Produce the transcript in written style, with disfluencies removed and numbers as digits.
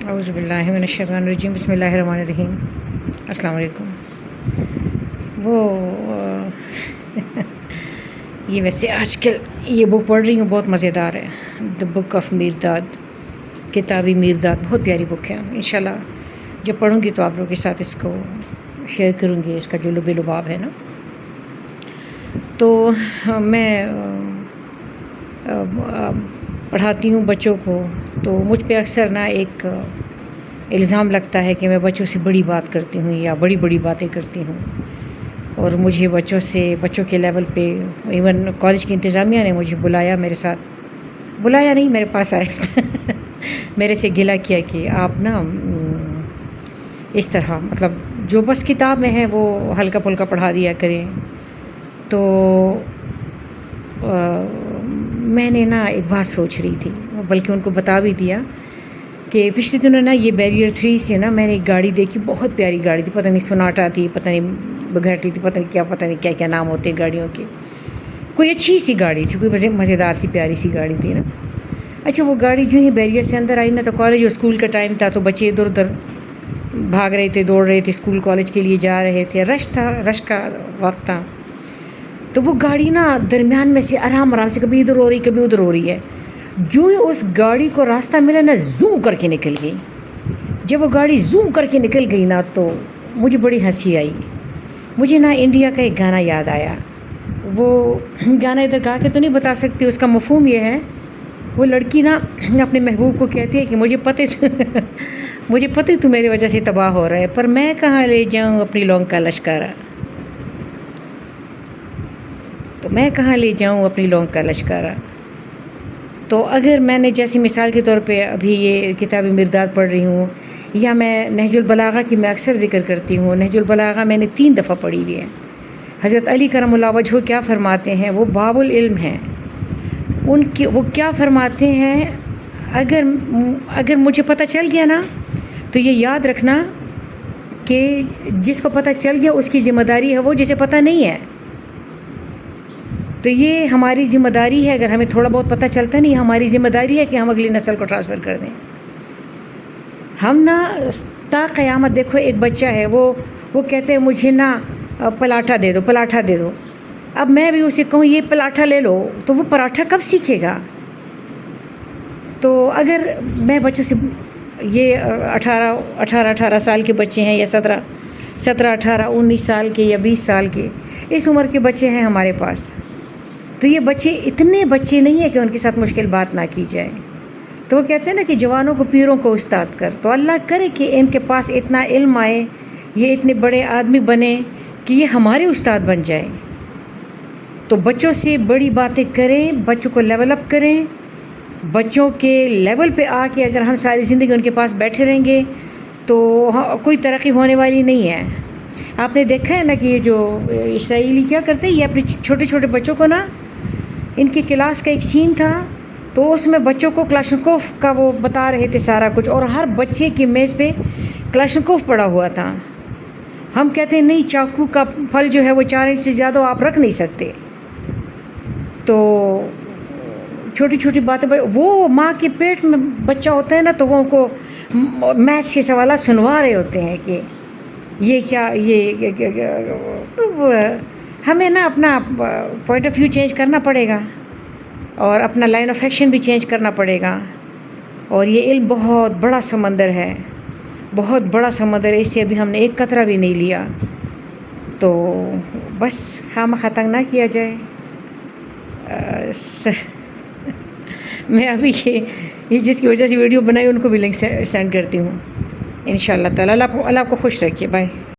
اعوذ باللہ من الشیطان الرجیم، بسم اللہ الرحمن الرحیم۔ السلام علیکم۔ یہ ویسے آج کل یہ بک پڑھ رہی ہوں، بہت مزیدار ہے، دا بک آف میرداد، کتابی میرداد، بہت پیاری بک ہے۔ انشاءاللہ جب پڑھوں گی تو آپ لوگوں کے ساتھ اس کو شیئر کروں گی، اس کا جو لب لباب ہے نا۔ تو میں پڑھاتی ہوں بچوں کو، تو مجھ پہ اکثر نا ایک الزام لگتا ہے کہ میں بچوں سے بڑی بات کرتی ہوں یا بڑی بڑی باتیں کرتی ہوں، اور مجھے بچوں کے لیول پہ ایون کالج کی انتظامیہ نے مجھے بلایا نہیں، میرے پاس آئے میرے سے گلہ کیا کہ آپ نا اس طرح مطلب جو بس کتاب میں ہے وہ ہلکا پھلکا پڑھا دیا کریں۔ تو میں نے نا ایک بات سوچ رہی تھی، بلکہ ان کو بتا بھی دیا کہ پچھلے دنوں نا یہ بیریئر 3 سے نا میں نے ایک گاڑی دیکھی، بہت پیاری گاڑی تھی، پتہ نہیں سوناٹا تھی، پتہ نہیں بگھٹی تھی، پتہ نہیں کیا نام ہوتے ہیں گاڑیوں کے، کوئی اچھی سی گاڑی تھی، کوئی مزیدار سی پیاری سی گاڑی تھی نا۔ اچھا، وہ گاڑی جو ہی بیریئر سے اندر آئی نا، تو کالج اور اسکول کا ٹائم تھا، تو بچے ادھر ادھر بھاگ رہے تھے، دوڑ رہے تھے، اسکول کالج کے لیے جا رہے تھے، رش کا وقت تھا۔ تو وہ گاڑی نا درمیان میں سے آرام سے کبھی ادھر ہو رہی کبھی ادھر ہو رہی ہے، جو ہی اس گاڑی کو راستہ ملا نا زوم کر کے نکل گئی۔ جب وہ گاڑی زوم کر کے نکل گئی نا تو مجھے بڑی ہنسی آئی، مجھے نا انڈیا کا ایک گانا یاد آیا۔ وہ گانا ادھر گا کے تو نہیں بتا سکتی، اس کا مفہوم یہ ہے، وہ لڑکی نا اپنے محبوب کو کہتی ہے کہ مجھے پتہ تو میری وجہ سے تباہ ہو رہا ہے، پر میں کہاں لے جاؤں اپنی لونگ کا لشکارہ، تو اگر میں نے جیسی مثال کے طور پہ ابھی یہ کتاب میرداد پڑھ رہی ہوں، یا میں نہج البلاغہ کی میں اکثر ذکر کرتی ہوں، نہج البلاغہ میں نے 3 دفعہ پڑھی ہوئی ہے۔ حضرت علی کرم اللہ وجہہ کیا فرماتے ہیں، وہ باب العلم ہیں، وہ کیا فرماتے ہیں، اگر مجھے پتہ چل گیا نا تو یہ یاد رکھنا کہ جس کو پتہ چل گیا اس کی ذمہ داری ہے، وہ جسے پتہ نہیں ہے، تو یہ ہماری ذمہ داری ہے، اگر ہمیں تھوڑا بہت پتہ چلتا نہیں، ہماری ذمہ داری ہے کہ ہم اگلی نسل کو ٹرانسفر کر دیں۔ ہم نا تا قیامت، دیکھو ایک بچہ ہے، وہ کہتے ہیں مجھے نا پراٹھا دے دو، اب میں بھی اسے کہوں یہ پراٹھا لے لو، تو وہ پراٹھا کب سیکھے گا؟ تو اگر میں بچوں سے، یہ 18 سال کے بچے ہیں، یا 17 18 19 سال کے یا 20 سال کے، اس عمر کے بچے ہیں ہمارے پاس، تو یہ بچے اتنے بچے نہیں ہیں کہ ان کے ساتھ مشکل بات نہ کی جائے۔ تو وہ کہتے ہیں نا کہ جوانوں کو پیروں کو استاد کر، تو اللہ کرے کہ ان کے پاس اتنا علم آئے، یہ اتنے بڑے آدمی بنے کہ یہ ہمارے استاد بن جائے۔ تو بچوں سے بڑی باتیں کریں، بچوں کو لیول اپ کریں، بچوں کے لیول پہ آ کے اگر ہم ساری زندگی ان کے پاس بیٹھے رہیں گے تو کوئی ترقی ہونے والی نہیں ہے۔ آپ نے دیکھا ہے نا کہ یہ جو اسرائیلی کیا کرتے ہیں، یہ اپنے چھوٹے چھوٹے بچوں کو نا، ان کی کلاس کا ایک سین تھا، تو اس میں بچوں کو کلاشنکوف کا وہ بتا رہے تھے سارا کچھ، اور ہر بچے کی میز پہ کلاشنکوف پڑا ہوا تھا۔ ہم کہتے ہیں نہیں، چاقو کا پھل جو ہے وہ 4 انچ سے زیادہ آپ رکھ نہیں سکتے۔ تو چھوٹی چھوٹی باتیں، وہ ماں کے پیٹ میں بچہ ہوتا ہے نا، تو وہ ان کو میتھس کے سوالات سنوا رہے ہوتے ہیں کہ یہ کیا، تو ہمیں نا اپنا پوائنٹ آف ویو چینج کرنا پڑے گا، اور اپنا لائن آف ایکشن بھی چینج کرنا پڑے گا۔ اور یہ علم بہت بڑا سمندر ہے، بہت بڑا سمندر ہے، اس سے ابھی ہم نے ایک قطرہ بھی نہیں لیا، تو بس خواہ تنگ نہ کیا جائے۔ میں ابھی یہ جس کی وجہ سے ویڈیو بنائی ان کو بھی لنک سینڈ کرتی ہوں، انشاءاللہ تعالی۔ اللہ آپ کو خوش رکھیے، بائے۔